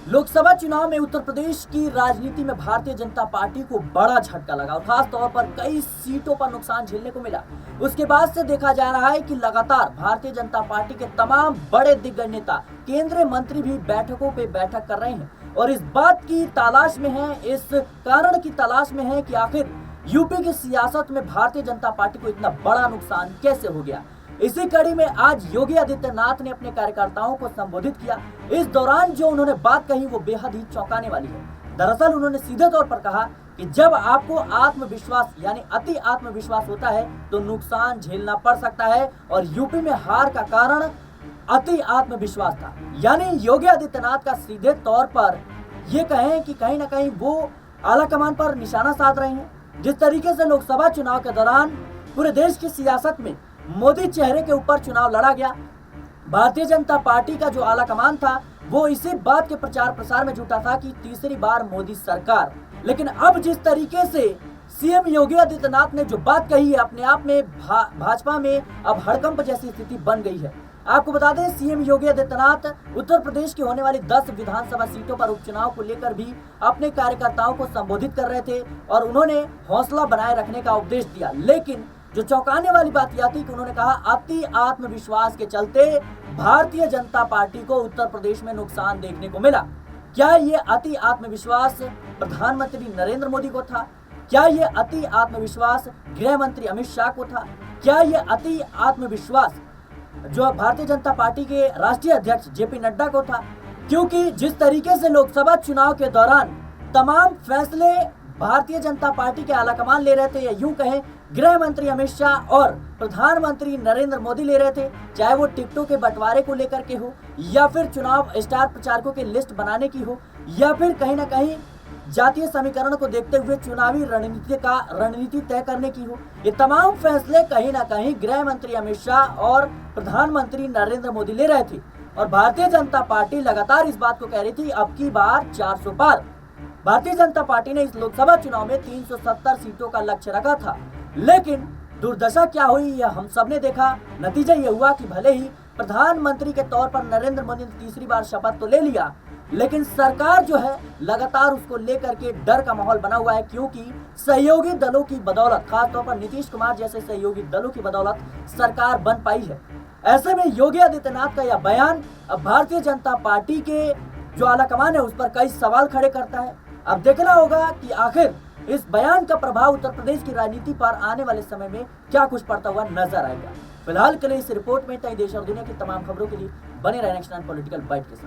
लोकसभा चुनाव में उत्तर प्रदेश की राजनीति में भारतीय जनता पार्टी को बड़ा झटका लगा और खास तौर पर कई सीटों पर नुकसान झेलने को मिला। उसके बाद से देखा जा रहा है कि लगातार भारतीय जनता पार्टी के तमाम बड़े दिग्गज नेता, केंद्रीय मंत्री भी बैठकों पे बैठक कर रहे हैं और इस बात की तलाश में है, इस कारण की तलाश में है कि आखिर यूपी की सियासत में भारतीय जनता पार्टी को इतना बड़ा नुकसान कैसे हो गया। इसी कड़ी में आज योगी आदित्यनाथ ने अपने कार्यकर्ताओं को संबोधित किया। इस दौरान जो उन्होंने बात कही वो बेहद ही चौंकाने वाली है। दरअसल उन्होंने सीधे तौर पर कहा कि जब आपको आत्मविश्वास यानी अति आत्मविश्वास होता है तो नुकसान झेलना पड़ सकता है और यूपी में हार का कारण अति आत्मविश्वास था। यानी योगी आदित्यनाथ का सीधे तौर पर ये कहें कि कहीं ना कहीं वो आला कमान पर निशाना साध रहे हैं। जिस तरीके से लोकसभा चुनाव के दौरान पूरे देश की सियासत में मोदी चेहरे के ऊपर चुनाव लड़ा गया, भारतीय जनता पार्टी का जो आला कमान था वो इसी बात के प्रचार प्रसार में जुटा था कि तीसरी बार मोदी सरकार। लेकिन अब जिस तरीके से सीएम योगी आदित्यनाथ ने जो बात कही है, अपने आप में भाजपा में अब हड़कंप जैसी स्थिति बन गई है। आपको बता दें, सीएम योगी आदित्यनाथ उत्तर प्रदेश की होने वाली 10 विधानसभा सीटों पर उपचुनाव को लेकर भी अपने कार्यकर्ताओं को संबोधित कर रहे थे और उन्होंने हौसला बनाए रखने का उपदेश दिया। लेकिन जो चौंकाने वाली बात यह थी कि उन्होंने कहा अति आत्मविश्वास के चलते भारतीय जनता पार्टी को उत्तर प्रदेश में नुकसान देखने को मिला। क्या ये अति आत्मविश्वास प्रधानमंत्री नरेंद्र मोदी को था? क्या ये अति आत्मविश्वास गृह मंत्री अमित शाह को था? क्या ये अति आत्मविश्वास जो भारतीय जनता पार्टी के राष्ट्रीय अध्यक्ष जेपी नड्डा को था? क्योंकि जिस तरीके से लोकसभा चुनाव के दौरान तमाम फैसले भारतीय जनता पार्टी के आलाकमान ले रहे थे, या यूं कहें गृह मंत्री अमित शाह और प्रधानमंत्री नरेंद्र मोदी ले रहे थे, चाहे वो टिकटों के बंटवारे को लेकर के हो, या फिर चुनाव स्टार प्रचारकों की लिस्ट बनाने की हो, या फिर कहीं ना कहीं जातीय समीकरण को देखते हुए चुनावी रणनीति तय करने की हो। ये तमाम फैसले कहीं ना कहीं गृह मंत्री अमित शाह और प्रधानमंत्री नरेंद्र मोदी ले रहे थे और भारतीय जनता पार्टी लगातार इस बात को कह रही थी अब की बार 400 पार। भारतीय जनता पार्टी ने इस लोकसभा चुनाव में 370 सीटों का लक्ष्य रखा था, लेकिन दुर्दशा क्या हुई यह हम सब ने देखा। नतीजा यह हुआ कि भले ही प्रधानमंत्री के तौर पर नरेंद्र मोदी ने तीसरी बार शपथ तो ले लिया, लेकिन सरकार जो है लगातार उसको लेकर के डर का माहौल बना हुआ है, क्योंकि सहयोगी दलों की बदौलत, खासतौर पर नीतीश कुमार जैसे सहयोगी दलों की बदौलत सरकार बन पाई है। ऐसे में योगी आदित्यनाथ का यह बयान अब भारतीय जनता पार्टी के जो आलाकमान है उस पर कई सवाल खड़े करता है। अब देखना होगा कि आखिर इस बयान का प्रभाव उत्तर प्रदेश की राजनीति पर आने वाले समय में क्या कुछ पड़ता हुआ नजर आएगा। फिलहाल के लिए इस रिपोर्ट में इतना ही। देश और दुनिया की तमाम खबरों के लिए बने रहना नेक्स्ट 9 पॉलिटिकल बाइट के साथ।